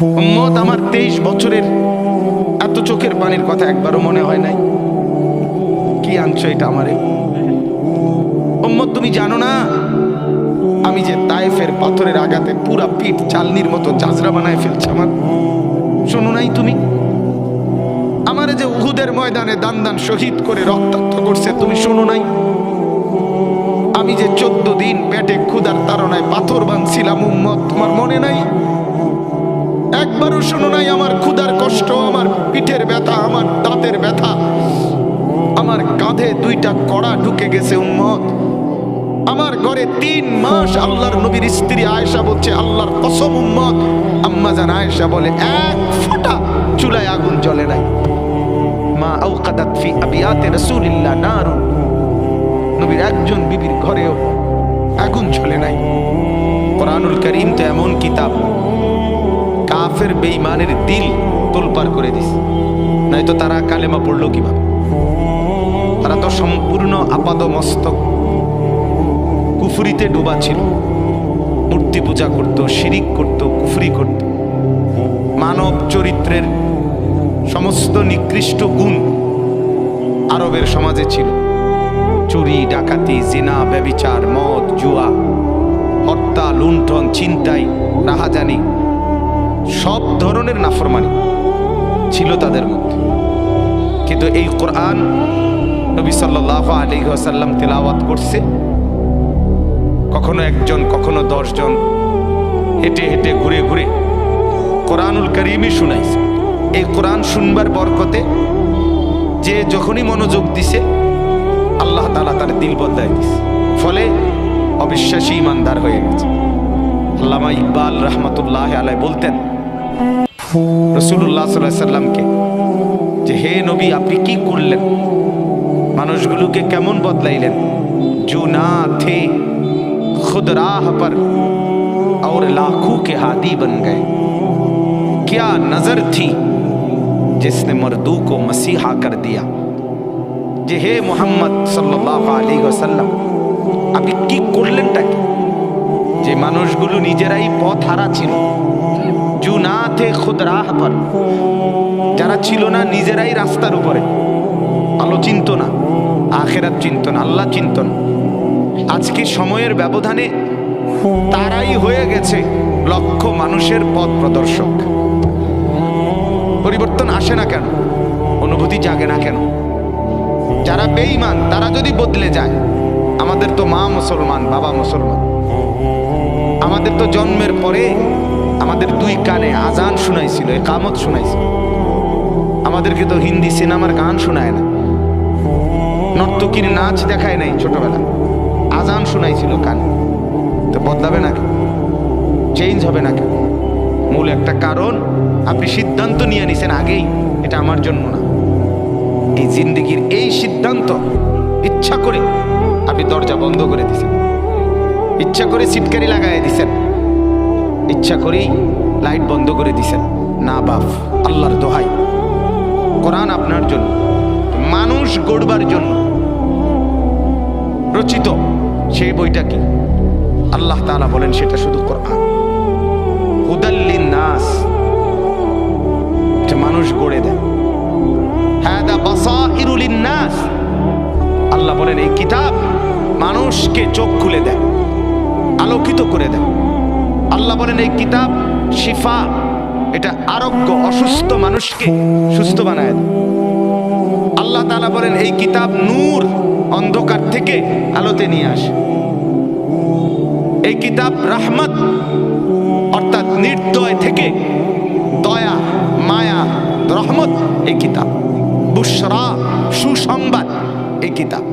উম্মত, আমার 23 বছরের এত চোখের পানির কথা একবারও মনে হয় নাই? কি আনছো এটা আমারে? উম্মত, তুমি জানো না আমি যে তায়েফের পাথরের আঘাতে পুরা পিঠ চালনির মতো জাজরা বানায় ফেলছে আমার? শোনো নাই তুমি? আমারে যে উহুদের ময়দানে দান দান শহীদ করে রক্তাক্ত করছে, তুমি শোনো নাই? আমি যে 14 দিন পেটে ক্ষুধার তাড়নায় পাথর বাঁধছিলাম, উম্মত, তোমার মনে নাই? একবারও শোনো নাই আমার ক্ষুধার কষ্ট, আমার পিঠের ব্যথা, আমার দাঁতের ব্যথা, আমার কাঁধে 2টা কড়া ঢুকে গেছে? উম্মত, আমার ঘরে 3 মাস আল্লাহর নবীর স্ত্রী আয়েশা বলছে, আল্লাহর কসম উম্মত, আম্মা জান আয়েশা বলে, এক ফোঁটা চুলায় আগুন জ্বলে নাই। মা আওকাদাত ফি আবিয়াতে রাসূলিল্লাহ নারুন, নবীর একজন বিবির ঘরেও আগুন জ্বলে নাই। কোরআনুল কারীম তো এমন কিতাব, কাফের বেঈমানের দিল তোলপাড় করে দিছে। নয়তো তারা কালেমা পড়লো কিভাবে? তারা তো সম্পূর্ণ আপাদমস্তক কুফরিতে ডোবা ছিল। মূর্তি পূজা করত, শিরিক করত, কুফরি করত। মানব চরিত্রের সমস্ত নিকৃষ্ট গুণ আরবের সমাজে ছিল। চুরি, ডাকাতি, জিনা, ব্যভিচার, মদ, জুয়া, হত্যা, লুণ্ঠন, ছিনতাই, রাহাজানি, সব ধরনের নাফরমানি ছিল তাদের মধ্যে। কিন্তু এই কোরআন নবী সাল্লাল্লাহু আলাইহি ওয়াসাল্লাম তেলাওয়াত করছে, কখনো একজন, কখনো 10 জন, হেঁটে হেঁটে ঘুরে ঘুরে কোরআনুল কারীমই শুনাইছে। এই কোরআন শুনবার বরকতে যে যখনই মনোযোগ দিছে, আল্লাহ তাআলা তার দিল বদলায় দিছে। ফলে অবিশ্বাসী ইমানদার হয়ে গেছে। আল্লামা ইকবাল রাহমাতুল্লাহ আলাইহি বলতেন রাসূলুল্লাহ সাল্লাল্লাহু আলাইহি সাল্লামকে, যে হে নবী, আপনি কি করলেন? মানুষগুলোকে কেমন বদলাইলেন? जो ना थे खुद राह पर और लाखों के हादी बन गए। क्या नजर थी जिसने मर्दू को मसीहा कर दिया। যে হে মুহাম্মদ সাল্লাল্লাহু আলাইহি ওয়াসাল্লাম, আপনি কি করলেনটা কি? যে মানুষগুলো নিজেরাই পথ হারা ছিল, जो ना थे खुद राह पर, যারা ছিল না নিজেরাই রাস্তার উপরে, আলো চিনত না, আখিরাত চিনত না, আল্লাহ চিনত না। আজকে সময়ের ব্যবধানে তারাই হয়ে গেছে লক্ষ মানুষের পথ প্রদর্শক। পরিবর্তন আসে না কেন? অনুভূতি জাগে না কেন? যারা বেঈমান তারা যদি বদলে যায়, আমাদের তো মা মুসলমান, বাবা মুসলমান, আমাদের তো জন্মের পরে আমাদের 2 কানে আজান শোনাইছিল, ইকামত শোনাইছিল। আমাদেরকে তো হিন্দি সিনেমার গান শোনায় না, নর্তকীর নাচ দেখায় নাই ছোটবেলা, আজান শোনাইছিল কানে। তো বদলাবে না কেন? চেঞ্জ হবে না কেন? মূল একটা কারণ, আপনি সিদ্ধান্ত নিয়ে নিছেন আগেই, এটা আমার জন্য না। এই জিন্দেগির এই সিদ্ধান্ত ইচ্ছা করে আপনি দরজা বন্ধ করে দিছেন, ইচ্ছা করে সিটকারি লাগাই দিছেন, ইচ্ছা করেই লাইট বন্ধ করে দিছেন। না বাপ, আল্লাহর দোহাই, কোরআন আপনার জন্য, মানুষ গড়বার জন্য রচিত। সেই বইটা কি? আল্লাহ তাআলা বলেন সেটা শুধু কোরআন। হুদাল লিন্নাস, যে মানুষ গড়ে দেয়। হাদা বাসাইরু লিন্নাস, আল্লাহ বলেন এই কিতাব মানুষকে চোখ খুলে দেয়, আলোকিত করে দেয়। আল্লাহ বলেন এই কিতাব শিফা, এটা আরোগ্য, অসুস্থ মানুষকে সুস্থ বানায় দেয়। আল্লাহ তাআলা বলেন এই কিতাব নূর, অন্ধকার থেকে আলোতে নিয়ে আসে। এই কিতাব রাহমত, অর্থাৎ নির্দয় থেকে দয়া, মায়া, রহমত এই কিতাব। বুশরা, সুসংবাদ এই কিতাব।